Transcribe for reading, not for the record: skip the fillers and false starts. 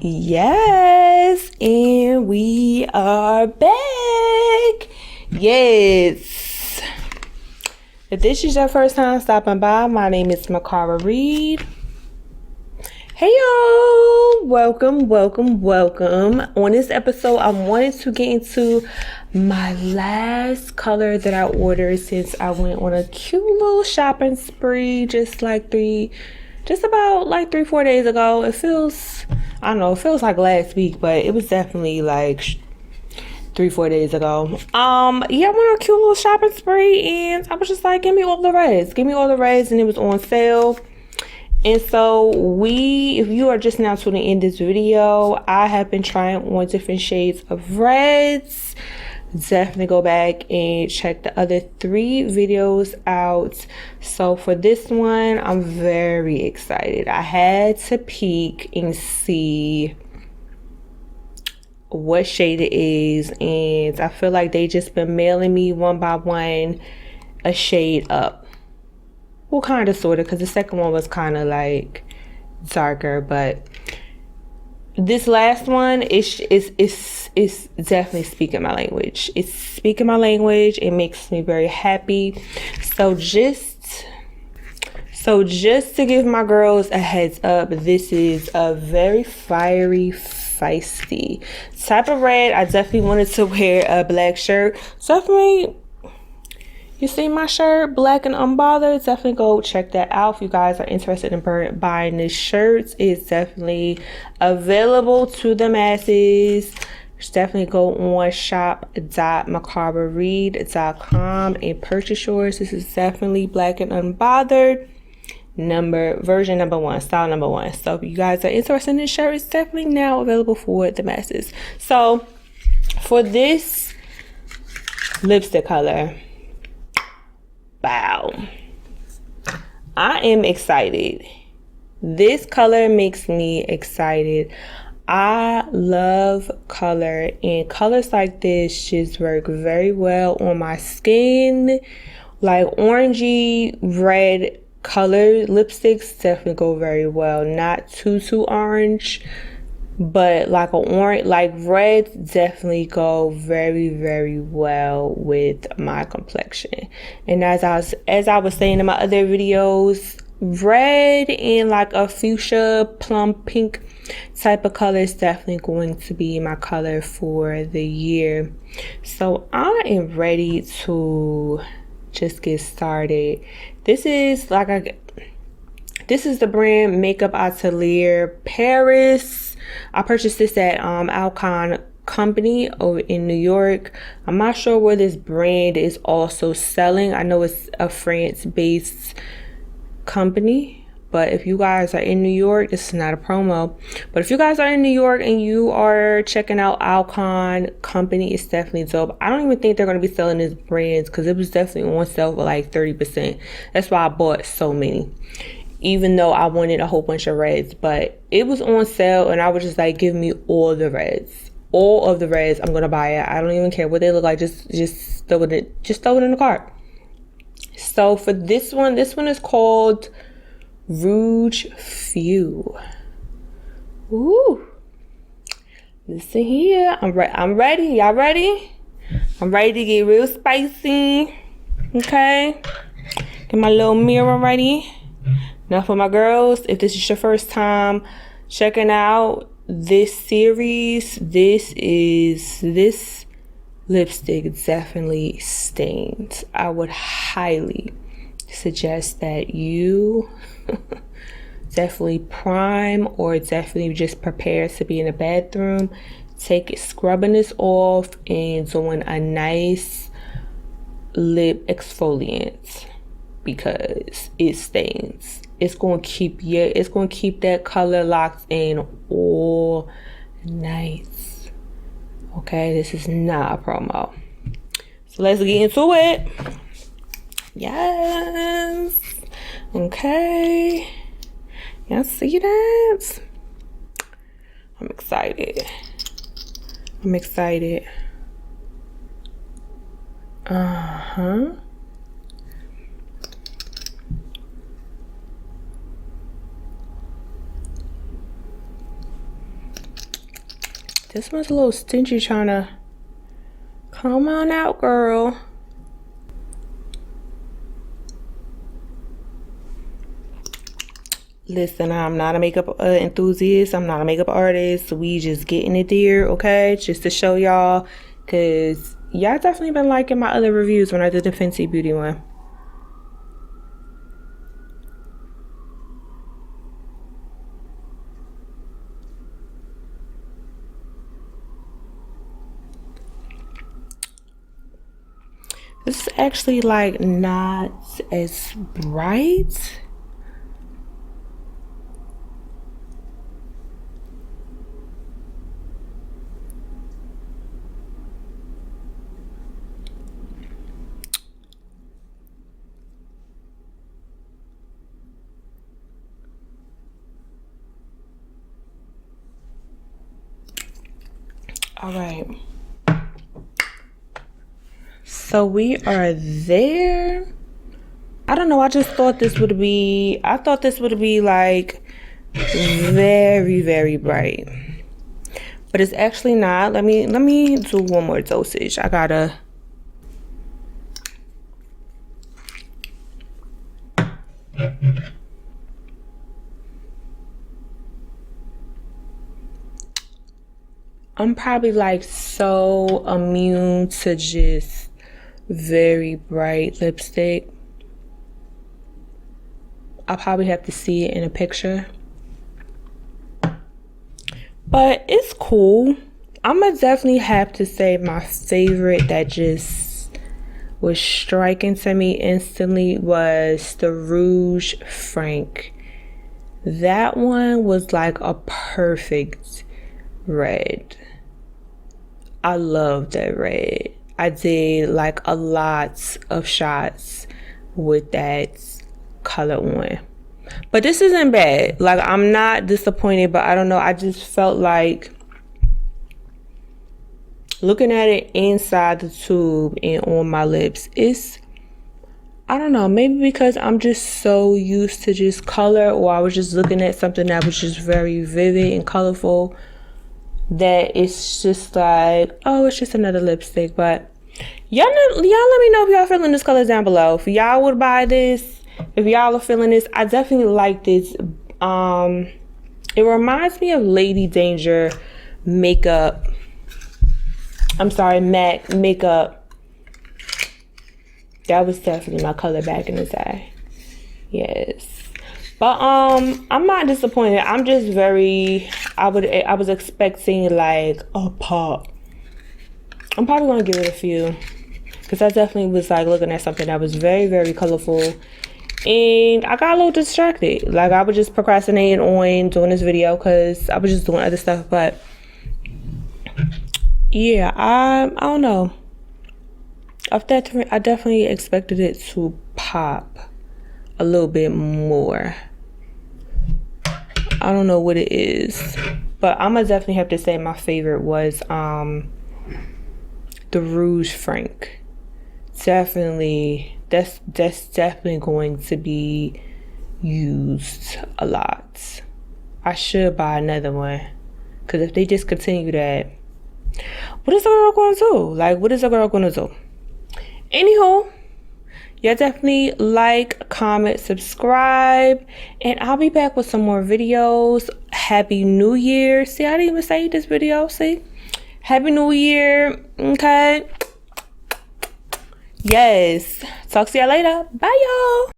Yes, and we are back. Yes. If this is your first time stopping by, my name is Mikara Reid. Hey y'all, welcome. On this episode, I wanted to get into my last color that I ordered since I went on a cute little shopping spree just about 3-4 days ago. It feels like last week, but it was definitely like 3-4 days ago. I went on a cute little shopping spree and I was just like, give me all the reds, and it was on sale. And so if you are just now tuning in this video, I have been trying on different shades of reds. Definitely go back and check the other 3 videos out. So for this one, I'm very excited. I had to peek and see what shade it is, and I feel like they just been mailing me one by one a shade up. Well, kind of, sort of, because the second one was kind of like darker, but this last one is definitely speaking my language. It's speaking my language. It makes me very happy. So just to give my girls a heads up, this is a very fiery, feisty type of red. I definitely wanted to wear a black shirt. Definitely. You see my shirt, black and unbothered? Definitely go check that out if you guys are interested in buying this shirt. It's definitely available to the masses. Just definitely go on shop.mikarareid.com and purchase yours. This is definitely black and unbothered. Version number 1, style number 1. So if you guys are interested in this shirt, it's definitely now available for the masses. So for this lipstick color, wow, I am excited. This color makes me excited. I love color, and colors like this just work very well on my skin. Like orangey red color lipsticks definitely go very well. Not too orange, but like reds definitely go very, very well with my complexion. And as I was saying in my other videos, red and like a fuchsia plum pink type of color is definitely going to be my color for the year. So I am ready to just get started. This is the brand Makeup Atelier Paris. I purchased this at Alcon Company over in New York. I'm not sure where this brand is also selling. I know it's a France-based company, but if you guys are in New York, this is not a promo, but if you guys are in New York and you are checking out Alcon Company, it's definitely dope. I don't even think they're going to be selling this brand because it was definitely on sale for like 30%. That's why I bought so many, even though I wanted a whole bunch of reds, but it was on sale and I was just like, give me all of the reds, I'm gonna buy it. I don't even care what they look like, just throw it in the cart. So for this one is called Rouge Few. Ooh, listen here, I'm ready. Y'all ready? I'm ready to get real spicy. Okay, get my little mirror ready. Now for my girls, if this is your first time checking out this series, this lipstick definitely stains. I would highly suggest that you definitely prime or definitely just prepare to be in the bathroom. Scrubbing this off and doing a nice lip exfoliant because it stains. It's going to keep that color locked in all night. Okay, this is not a promo. So let's get into it. Yes. Okay. Y'all see that? I'm excited. Uh-huh. This one's a little stingy, trying to come on out, girl. Listen, I'm not a makeup enthusiast. I'm not a makeup artist. We just getting it there, okay? Just to show y'all, because y'all definitely been liking my other reviews when I did the Fenty Beauty one. This is actually like not as bright. All right. So we are there. I don't know. I just thought this would be, like very, very bright. But it's actually not. Let me do one more dosage. I'm probably like so immune to just very bright lipstick. I'll probably have to see it in a picture. But it's cool. I'm gonna definitely have to say my favorite that just was striking to me instantly was the Rouge Frank. That one was like a perfect red. I love that red. I did like a lot of shots with that color on. But this isn't bad. Like, I'm not disappointed, but I don't know. I just felt like looking at it inside the tube and on my lips, I don't know, maybe because I'm just so used to just color, or I was just looking at something that was just very vivid and colorful, that it's just like, oh, it's just another lipstick. But y'all let me know if y'all feeling this color down below. If y'all would buy this, if y'all are feeling this. I definitely like this. It reminds me of Lady Danger makeup. I'm sorry, MAC makeup. That was definitely my color back in the day. Yes. But I'm not disappointed. I'm just very, I was expecting like a pop. I'm probably gonna give it a few, because I definitely was like looking at something that was very, very colorful, and I got a little distracted. Like, I was just procrastinating on doing this video because I was just doing other stuff. But yeah, I don't know. I definitely expected it to pop a little bit more. I don't know what it is, but I'm gonna definitely have to say my favorite was the Rouge Frank. Definitely, that's definitely going to be used a lot. I should buy another one, because if they just continue that, what is a girl going to do? Like, what is a girl going to do? Anywho, yeah, definitely like, comment, subscribe, and I'll be back with some more videos. Happy New Year. See, I didn't even say this video. See, Happy New Year. Okay. Yes. Talk to y'all later. Bye, y'all.